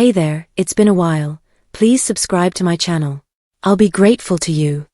Hey there, it's been a while. Please subscribe to my channel. I'll be grateful to you.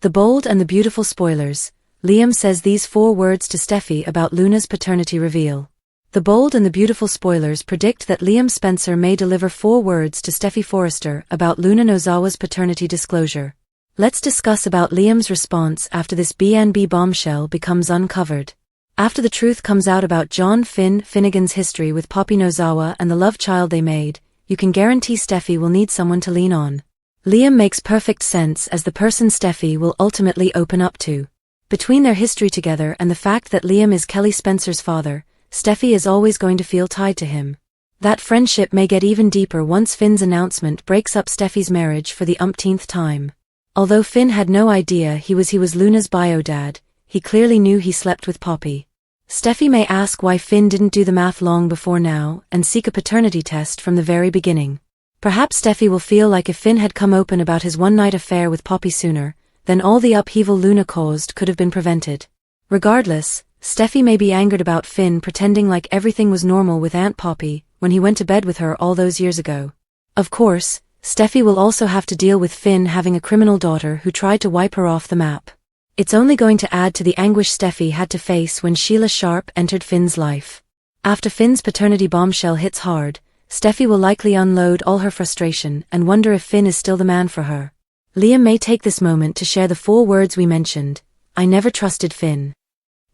The bold and the beautiful spoilers. Liam says these 4 words to Steffy about Luna's paternity reveal. The bold and the beautiful spoilers predict that Liam Spencer may deliver 4 words to Steffy Forrester about Luna Nozawa's paternity disclosure. Let's discuss about Liam's response after this B&B bombshell becomes uncovered. After the truth comes out about John Finnegan's history with Poppy Nozawa and the love child they made, you can guarantee Steffy will need someone to lean on. Liam makes perfect sense as the person Steffy will ultimately open up to. Between their history together and the fact that Liam is Kelly Spencer's father, Steffy is always going to feel tied to him. That friendship may get even deeper once Finn's announcement breaks up Steffy's marriage for the umpteenth time. Although Finn had no idea he was Luna's bio-dad, he clearly knew he slept with Poppy. Steffy may ask why Finn didn't do the math long before now and seek a paternity test from the very beginning. Perhaps Steffy will feel like if Finn had come open about his one-night affair with Poppy sooner, then all the upheaval Luna caused could have been prevented. Regardless, Steffy may be angered about Finn pretending like everything was normal with Aunt Poppy when he went to bed with her all those years ago. Of course, Steffy will also have to deal with Finn having a criminal daughter who tried to wipe her off the map. It's only going to add to the anguish Steffy had to face when Sheila Sharp entered Finn's life. After Finn's paternity bombshell hits hard, Steffy will likely unload all her frustration and wonder if Finn is still the man for her. Liam may take this moment to share the 4 words we mentioned. I never trusted Finn.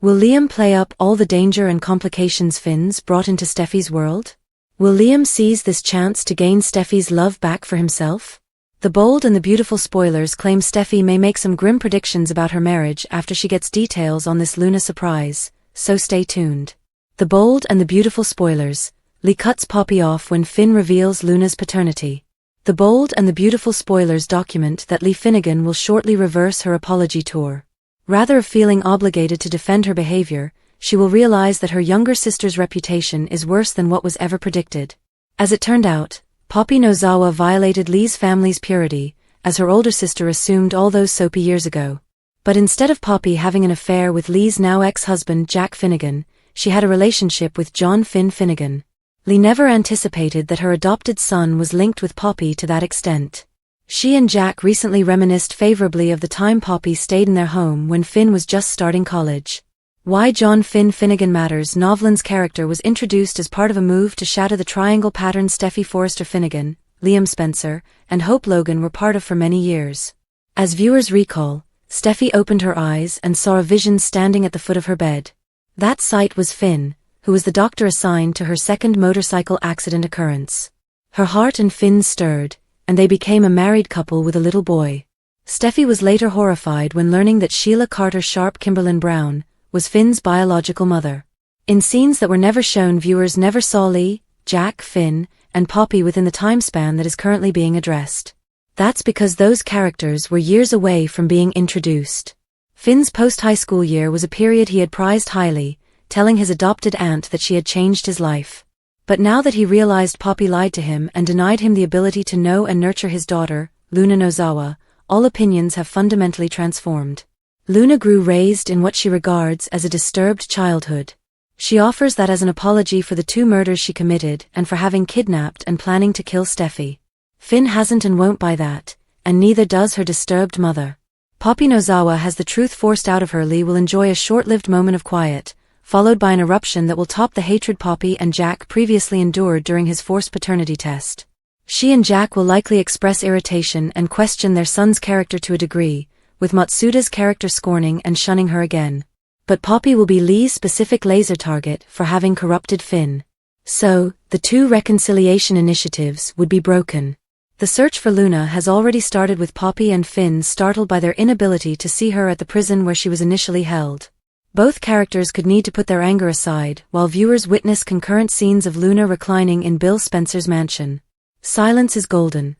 Will Liam play up all the danger and complications Finn's brought into Steffy's world? Will Liam seize this chance to gain Steffy's love back for himself? The bold and the beautiful spoilers claim Steffy may make some grim predictions about her marriage after she gets details on this Luna surprise, so stay tuned. The bold and the beautiful spoilers. Lee cuts Poppy off when Finn reveals Luna's paternity. The bold and the beautiful spoilers document that Lee Finnegan will shortly reverse her apology tour. Rather of feeling obligated to defend her behavior, she will realize that her younger sister's reputation is worse than what was ever predicted. As it turned out, Poppy Nozawa violated Lee's family's purity, as her older sister assumed all those soapy years ago. But instead of Poppy having an affair with Lee's now ex-husband Jack Finnegan, she had a relationship with John Finnegan. Lee never anticipated that her adopted son was linked with Poppy to that extent. She and Jack recently reminisced favorably of the time Poppy stayed in their home when Finn was just starting college. Why John Finnegan matters. Novlan's character was introduced as part of a move to shatter the triangle pattern Steffy Forrester Finnegan, Liam Spencer, and Hope Logan were part of for many years. As viewers recall, Steffy opened her eyes and saw a vision standing at the foot of her bed. That sight was Finn, who was the doctor assigned to her second motorcycle accident occurrence. Her heart and Finn's stirred, and they became a married couple with a little boy. Steffy was later horrified when learning that Sheila Carter Sharp Kimberlyn Brown was Finn's biological mother. In scenes that were never shown, viewers never saw Lee, Jack, Finn, and Poppy within the time span that is currently being addressed. That's because those characters were years away from being introduced. Finn's post-high school year was a period he had prized highly, telling his adopted aunt that she had changed his life. But now that he realized Poppy lied to him and denied him the ability to know and nurture his daughter, Luna Nozawa, all opinions have fundamentally transformed. Luna grew raised in what she regards as a disturbed childhood. She offers that as an apology for the 2 murders she committed and for having kidnapped and planning to kill Steffy. Finn hasn't and won't buy that, and neither does her disturbed mother. Poppy Nozawa has the truth forced out of her. Lee will enjoy a short-lived moment of quiet, followed by an eruption that will top the hatred Poppy and Jack previously endured during his forced paternity test. She and Jack will likely express irritation and question their son's character to a degree, with Matsuda's character scorning and shunning her again. But Poppy will be Lee's specific laser target for having corrupted Finn. So, the 2 reconciliation initiatives would be broken. The search for Luna has already started with Poppy and Finn startled by their inability to see her at the prison where she was initially held. Both characters could need to put their anger aside while viewers witness concurrent scenes of Luna reclining in Bill Spencer's mansion. Silence is golden.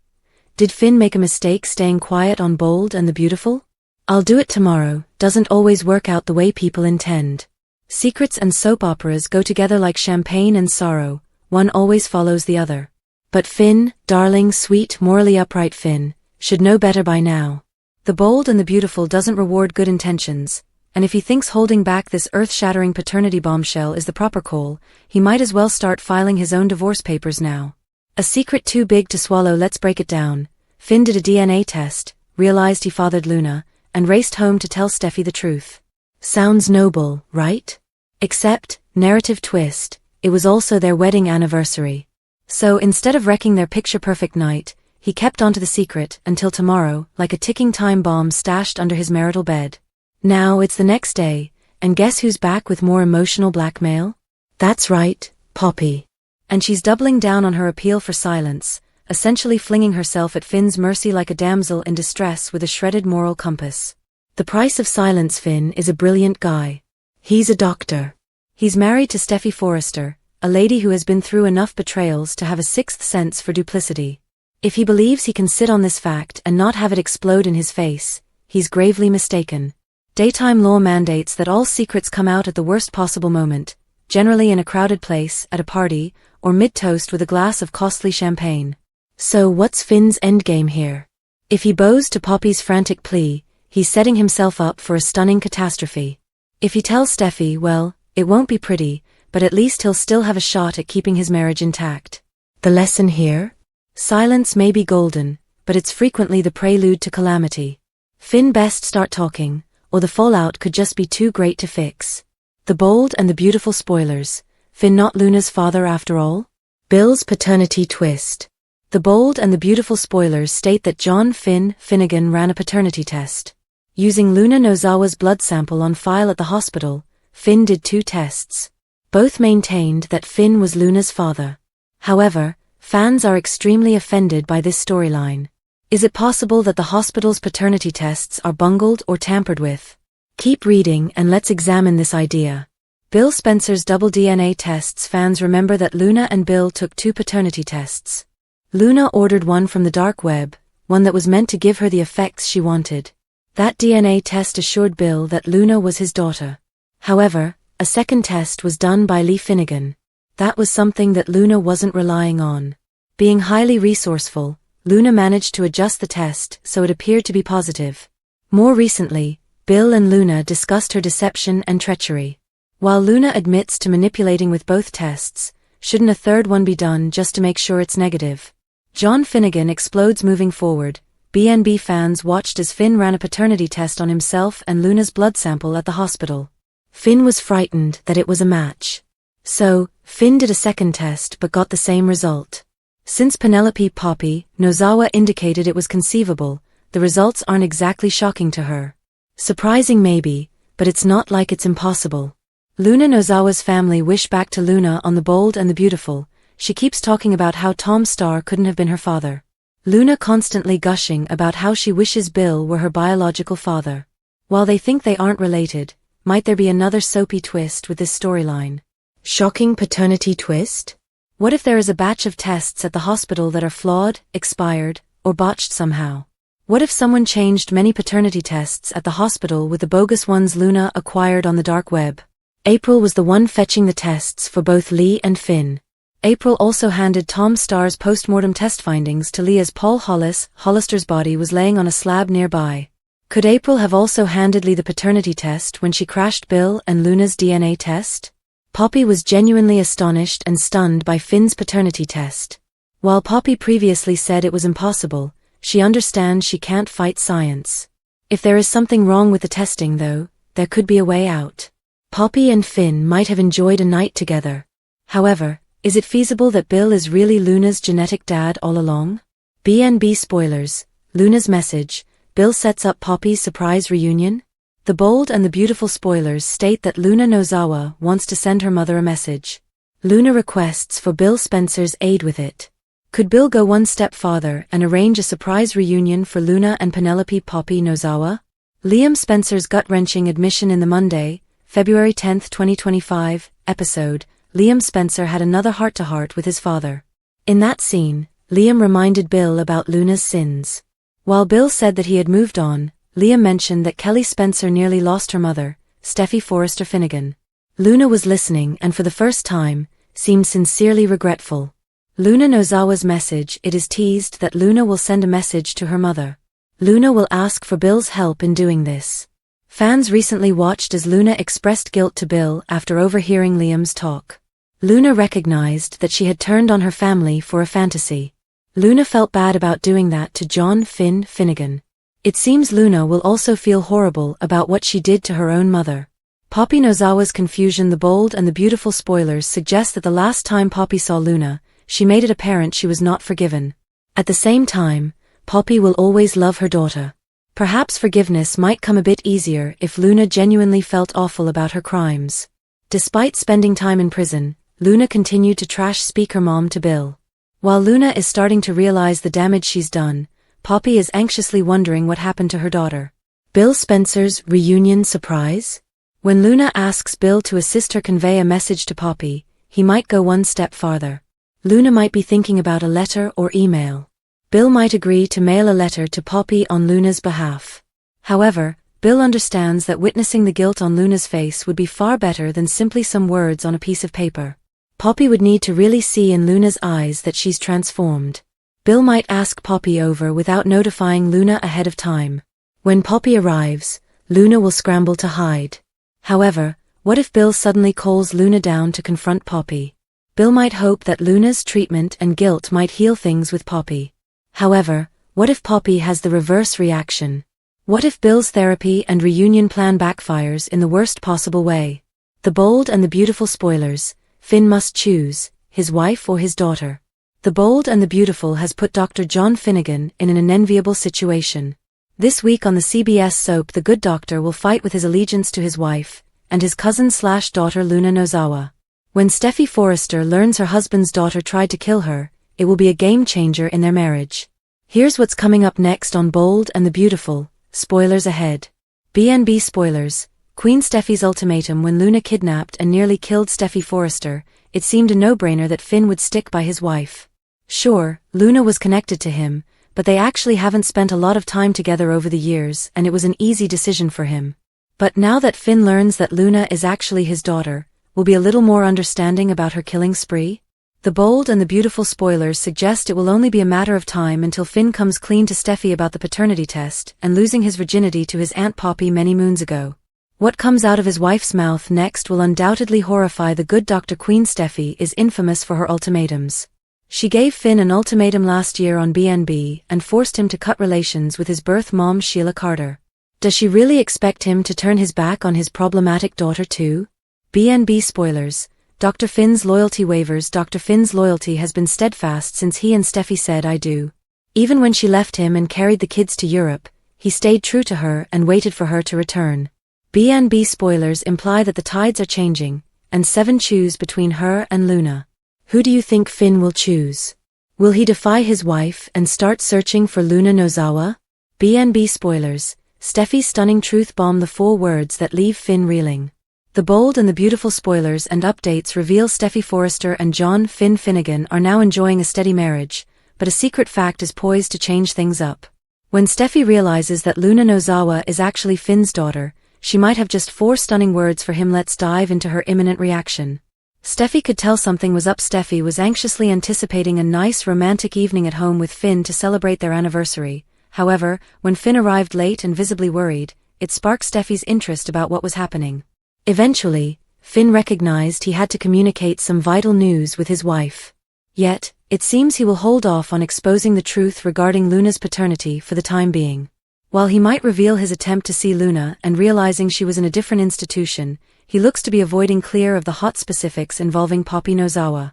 Did Finn make a mistake staying quiet on Bold and the Beautiful? I'll do it tomorrow doesn't always work out the way people intend. Secrets and soap operas go together like champagne and sorrow, one always follows the other. But Finn, darling, sweet, morally upright Finn, should know better by now. The Bold and the Beautiful doesn't reward good intentions, and if he thinks holding back this earth-shattering paternity bombshell is the proper call, he might as well start filing his own divorce papers now. A secret too big to swallow, let's break it down. Finn did a DNA test, realized he fathered Luna, and raced home to tell Steffy the truth. Sounds noble, right? Except, narrative twist, it was also their wedding anniversary. So instead of wrecking their picture-perfect night, he kept onto the secret until tomorrow, like a ticking time bomb stashed under his marital bed. Now it's the next day, and guess who's back with more emotional blackmail? That's right, Poppy. And she's doubling down on her appeal for silence, essentially flinging herself at Finn's mercy like a damsel in distress with a shredded moral compass. The price of silence. Finn is a brilliant guy. He's a doctor. He's married to Steffy Forrester, a lady who has been through enough betrayals to have a sixth sense for duplicity. If he believes he can sit on this fact and not have it explode in his face, he's gravely mistaken. Daytime law mandates that all secrets come out at the worst possible moment, generally in a crowded place, at a party, or mid-toast with a glass of costly champagne. So what's Finn's endgame here? If he bows to Poppy's frantic plea, he's setting himself up for a stunning catastrophe. If he tells Steffy, well, it won't be pretty, but at least he'll still have a shot at keeping his marriage intact. The lesson here? Silence may be golden, but it's frequently the prelude to calamity. Finn best start talking, or the fallout could just be too great to fix. The bold and the beautiful spoilers. Finn not Luna's father after all? Bill's paternity twist. The bold and the beautiful spoilers state that John Finnegan ran a paternity test. Using Luna Nozawa's blood sample on file at the hospital, Finn did 2 tests. Both maintained that Finn was Luna's father. However, fans are extremely offended by this storyline. Is it possible that the hospital's paternity tests are bungled or tampered with? Keep reading and let's examine this idea. Bill Spencer's double DNA tests. Fans remember that Luna and Bill took 2 paternity tests. Luna ordered one from the dark web, one that was meant to give her the effects she wanted. That DNA test assured Bill that Luna was his daughter. However, a second test was done by Lee Finnegan. That was something that Luna wasn't relying on. Being highly resourceful, Luna managed to adjust the test so it appeared to be positive. More recently, Bill and Luna discussed her deception and treachery. While Luna admits to manipulating with both tests, shouldn't a third one be done just to make sure it's negative? John Finnegan explodes. Moving forward, BNB fans watched as Finn ran a paternity test on himself and Luna's blood sample at the hospital. Finn was frightened that it was a match. So, Finn did a second test but got the same result. Since Penelope Poppy Nozawa indicated it was conceivable, the results aren't exactly shocking to her. Surprising maybe, but it's not like it's impossible. Luna Nozawa's family wish back to Luna on The Bold and the Beautiful. She keeps talking about how Tom Starr couldn't have been her father. Luna constantly gushing about how she wishes Bill were her biological father. While they think they aren't related, might there be another soapy twist with this storyline? Shocking paternity twist? What if there is a batch of tests at the hospital that are flawed, expired, or botched somehow? What if someone changed many paternity tests at the hospital with the bogus ones Luna acquired on the dark web? April was the one fetching the tests for both Lee and Finn. April also handed Tom Starr's post-mortem test findings to Lee as Paul Hollister's body was laying on a slab nearby. Could April have also handed Lee the paternity test when she crashed Bill and Luna's DNA test? Poppy was genuinely astonished and stunned by Finn's paternity test. While Poppy previously said it was impossible, she understands she can't fight science. If there is something wrong with the testing though, there could be a way out. Poppy and Finn might have enjoyed a night together. However, is it feasible that Bill is really Luna's genetic dad all along? BNB spoilers, Luna's message, Bill sets up Poppy's surprise reunion? The Bold and the Beautiful spoilers state that Luna Nozawa wants to send her mother a message. Luna requests for Bill Spencer's aid with it. Could Bill go one step farther and arrange a surprise reunion for Luna and Penelope Poppy Nozawa? Liam Spencer's gut-wrenching admission in the Monday, February 10, 2025, episode, Liam Spencer had another heart-to-heart with his father. In that scene, Liam reminded Bill about Luna's sins. While Bill said that he had moved on, Liam mentioned that Kelly Spencer nearly lost her mother, Steffy Forrester Finnegan. Luna was listening and for the first time, seemed sincerely regretful. Luna Nozawa's message, it is teased that Luna will send a message to her mother. Luna will ask for Bill's help in doing this. Fans recently watched as Luna expressed guilt to Bill after overhearing Liam's talk. Luna recognized that she had turned on her family for a fantasy. Luna felt bad about doing that to John Finnegan. It seems Luna will also feel horrible about what she did to her own mother. Poppy Nozawa's confusion. The bold and the beautiful spoilers suggest that the last time Poppy saw Luna, she made it apparent she was not forgiven. At the same time, Poppy will always love her daughter. Perhaps forgiveness might come a bit easier if Luna genuinely felt awful about her crimes. Despite spending time in prison, Luna continued to trash speak her mom to Bill. While Luna is starting to realize the damage she's done, Poppy is anxiously wondering what happened to her daughter. Bill Spencer's reunion surprise? When Luna asks Bill to assist her convey a message to Poppy, he might go one step farther. Luna might be thinking about a letter or email. Bill might agree to mail a letter to Poppy on Luna's behalf. However, Bill understands that witnessing the guilt on Luna's face would be far better than simply some words on a piece of paper. Poppy would need to really see in Luna's eyes that she's transformed. Bill might ask Poppy over without notifying Luna ahead of time. When Poppy arrives, Luna will scramble to hide. However, what if Bill suddenly calls Luna down to confront Poppy? Bill might hope that Luna's treatment and guilt might heal things with Poppy. However, what if Poppy has the reverse reaction? What if Bill's therapy and reunion plan backfires in the worst possible way? The bold and the beautiful spoilers. Finn must choose, his wife or his daughter. The Bold and the Beautiful has put Dr. John Finnegan in an unenviable situation. This week on the CBS soap The Good Doctor will fight with his allegiance to his wife, and his cousin/daughter Luna Nozawa. When Steffy Forrester learns her husband's daughter tried to kill her, it will be a game changer in their marriage. Here's what's coming up next on Bold and the Beautiful, spoilers ahead. B&B spoilers. Queen Steffy's ultimatum. When Luna kidnapped and nearly killed Steffy Forrester, it seemed a no-brainer that Finn would stick by his wife. Sure, Luna was connected to him, but they actually haven't spent a lot of time together over the years and it was an easy decision for him. But now that Finn learns that Luna is actually his daughter, will be a little more understanding about her killing spree? The Bold and the Beautiful spoilers suggest it will only be a matter of time until Finn comes clean to Steffy about the paternity test and losing his virginity to his Aunt Poppy many moons ago. What comes out of his wife's mouth next will undoubtedly horrify the good Dr. Queen. Steffy is infamous for her ultimatums. She gave Finn an ultimatum last year on B&B and forced him to cut relations with his birth mom Sheila Carter. Does she really expect him to turn his back on his problematic daughter too? B&B spoilers. Dr. Finn's loyalty wavers. Dr. Finn's loyalty has been steadfast since he and Steffy said I do. Even when she left him and carried the kids to Europe, he stayed true to her and waited for her to return. B&B spoilers imply that the tides are changing, and Seven choose between her and Luna. Who do you think Finn will choose? Will he defy his wife and start searching for Luna Nozawa? B&B spoilers. Steffy's stunning truth bomb. The 4 words that leave Finn reeling. The Bold and the Beautiful spoilers and updates reveal Steffy Forrester and John Finnegan are now enjoying a steady marriage, but a secret fact is poised to change things up. When Steffy realizes that Luna Nozawa is actually Finn's daughter, she might have just 4 stunning words for him. Let's dive into her imminent reaction. Steffy could tell something was up. Steffy was anxiously anticipating a nice romantic evening at home with Finn to celebrate their anniversary. However, when Finn arrived late and visibly worried, it sparked Steffy's interest about what was happening. Eventually, Finn recognized he had to communicate some vital news with his wife. Yet, it seems he will hold off on exposing the truth regarding Luna's paternity for the time being. While he might reveal his attempt to see Luna and realizing she was in a different institution, he looks to be avoiding clear of the hot specifics involving Poppy Nozawa.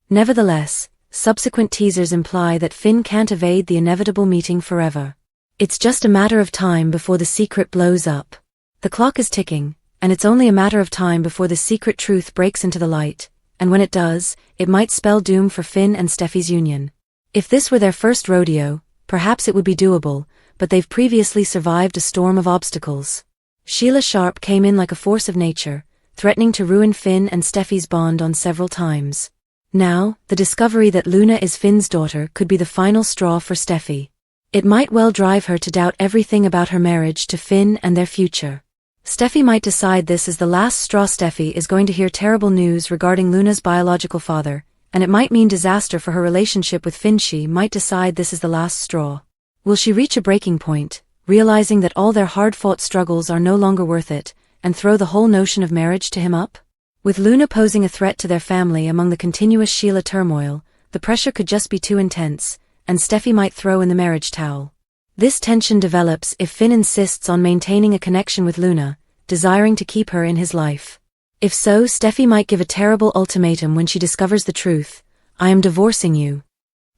Nevertheless, subsequent teasers imply that Finn can't evade the inevitable meeting forever. It's just a matter of time before the secret blows up. The clock is ticking, and it's only a matter of time before the secret truth breaks into the light, and when it does, it might spell doom for Finn and Steffy's union. If this were their first rodeo, perhaps it would be doable, but they've previously survived a storm of obstacles. Sheila Sharp came in like a force of nature, threatening to ruin Finn and Steffy's bond on several times. Now, the discovery that Luna is Finn's daughter could be the final straw for Steffy. It might well drive her to doubt everything about her marriage to Finn and their future. Steffy might decide this is the last straw. Steffy is going to hear terrible news regarding Luna's biological father, and it might mean disaster for her relationship with Finn. She might decide this is the last straw. Will she reach a breaking point, realizing that all their hard-fought struggles are no longer worth it, and throw the whole notion of marriage to him up? With Luna posing a threat to their family among the continuous Sheila turmoil, the pressure could just be too intense, and Steffy might throw in the marriage towel. This tension develops if Finn insists on maintaining a connection with Luna, desiring to keep her in his life. If so, Steffy might give a terrible ultimatum when she discovers the truth: "I am divorcing you."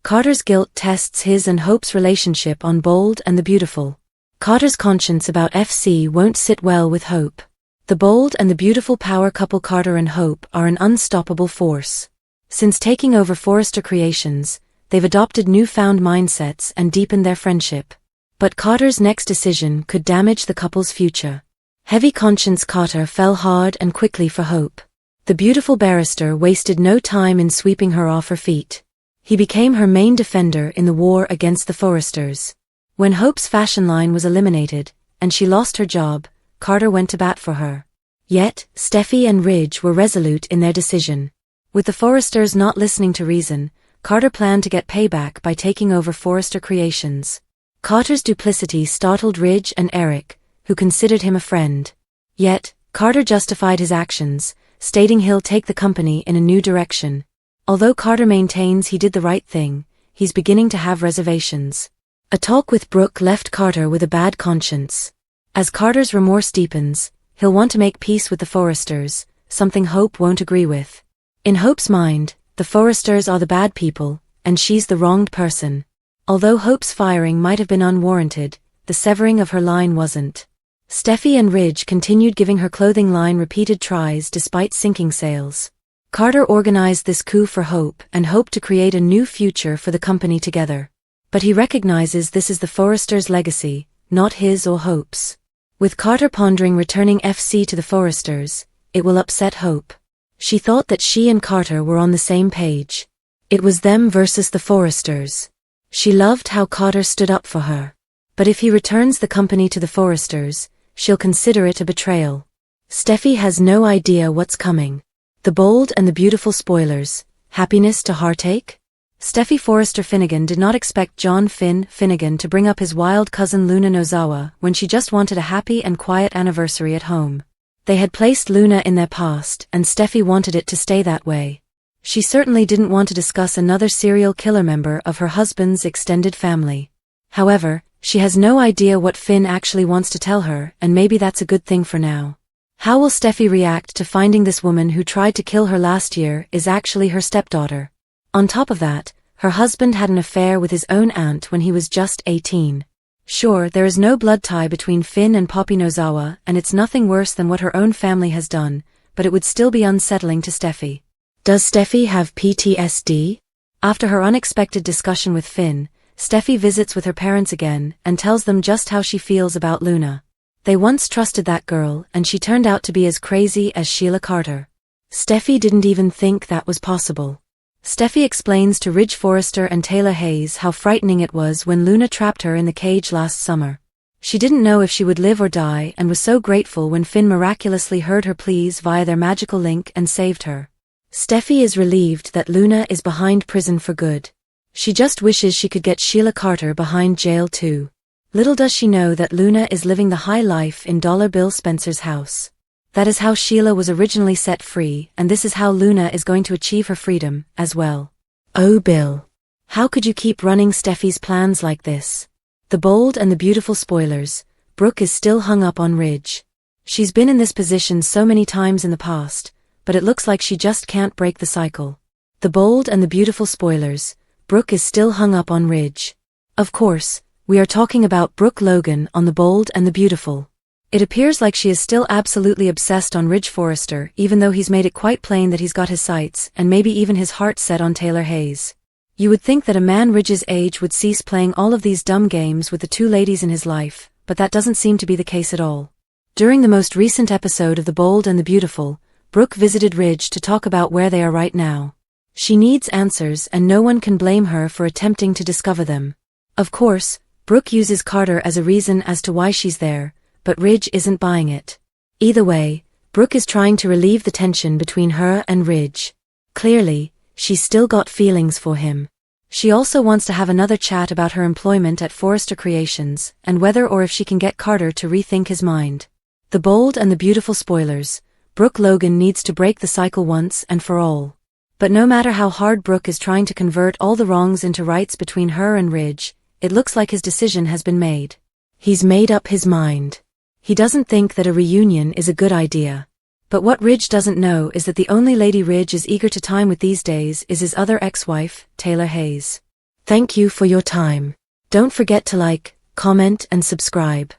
Carter's guilt tests his and Hope's relationship on Bold and the Beautiful. Carter's conscience about FC won't sit well with Hope. The Bold and the Beautiful power couple Carter and Hope are an unstoppable force. Since taking over Forrester Creations, they've adopted newfound mindsets and deepened their friendship. But Carter's next decision could damage the couple's future. Heavy conscience Carter fell hard and quickly for Hope. The beautiful barrister wasted no time in sweeping her off her feet. He became her main defender in the war against the Forresters. When Hope's fashion line was eliminated, and she lost her job, Carter went to bat for her. Yet, Steffy and Ridge were resolute in their decision. With the Forresters not listening to reason, Carter planned to get payback by taking over Forrester Creations. Carter's duplicity startled Ridge and Eric, who considered him a friend. Yet, Carter justified his actions, stating he'll take the company in a new direction. Although Carter maintains he did the right thing, he's beginning to have reservations. A talk with Brooke left Carter with a bad conscience. As Carter's remorse deepens, he'll want to make peace with the Forresters, something Hope won't agree with. In Hope's mind, the Forresters are the bad people, and she's the wronged person. Although Hope's firing might have been unwarranted, the severing of her line wasn't. Steffy and Ridge continued giving her clothing line repeated tries despite sinking sales. Carter organized this coup for Hope and hoped to create a new future for the company together. But he recognizes this is the Forresters' legacy, not his or Hope's. With Carter pondering returning FC to the Forresters, it will upset Hope. She thought that she and Carter were on the same page. It was them versus the Forresters. She loved how Carter stood up for her. But if he returns the company to the Forresters, she'll consider it a betrayal. Steffy has no idea what's coming. The Bold and the Beautiful spoilers. Happiness to heartache? Steffy Forrester Finnegan did not expect John Finnegan to bring up his wild cousin Luna Nozawa when she just wanted a happy and quiet anniversary at home. They had placed Luna in their past and Steffy wanted it to stay that way. She certainly didn't want to discuss another serial killer member of her husband's extended family. However, she has no idea what Finn actually wants to tell her, and maybe that's a good thing for now. How will Steffy react to finding this woman who tried to kill her last year is actually her stepdaughter? On top of that, her husband had an affair with his own aunt when he was just 18. Sure, there is no blood tie between Finn and Poppy Nozawa, and it's nothing worse than what her own family has done, but it would still be unsettling to Steffy. Does Steffy have PTSD? After her unexpected discussion with Finn, Steffy visits with her parents again and tells them just how she feels about Luna. They once trusted that girl and she turned out to be as crazy as Sheila Carter. Steffy didn't even think that was possible. Steffy explains to Ridge Forrester and Taylor Hayes how frightening it was when Luna trapped her in the cage last summer. She didn't know if she would live or die and was so grateful when Finn miraculously heard her pleas via their magical link and saved her. Steffy is relieved that Luna is behind prison for good. She just wishes she could get Sheila Carter behind jail too. Little does she know that Luna is living the high life in Dollar Bill Spencer's house. That is how Sheila was originally set free, and this is how Luna is going to achieve her freedom, as well. Oh Bill. How could you keep running Steffy's plans like this? The Bold and the Beautiful spoilers. Brooke is still hung up on Ridge. She's been in this position so many times in the past, but it looks like she just can't break the cycle. The Bold and the Beautiful spoilers. Brooke is still hung up on Ridge. Of course, we are talking about Brooke Logan on The Bold and the Beautiful. It appears like she is still absolutely obsessed on Ridge Forrester, even though he's made it quite plain that he's got his sights and maybe even his heart set on Taylor Hayes. You would think that a man Ridge's age would cease playing all of these dumb games with the two ladies in his life, but that doesn't seem to be the case at all. During the most recent episode of The Bold and the Beautiful, Brooke visited Ridge to talk about where they are right now. She needs answers and no one can blame her for attempting to discover them. Of course, Brooke uses Carter as a reason as to why she's there, but Ridge isn't buying it. Either way, Brooke is trying to relieve the tension between her and Ridge. Clearly, she's still got feelings for him. She also wants to have another chat about her employment at Forrester Creations, and whether or if she can get Carter to rethink his mind. The Bold and the Beautiful spoilers. Brooke Logan needs to break the cycle once and for all. But no matter how hard Brooke is trying to convert all the wrongs into rights between her and Ridge, it looks like his decision has been made. He's made up his mind. He doesn't think that a reunion is a good idea. But what Ridge doesn't know is that the only lady Ridge is eager to time with these days is his other ex-wife, Taylor Hayes. Thank you for your time. Don't forget to like, comment and subscribe.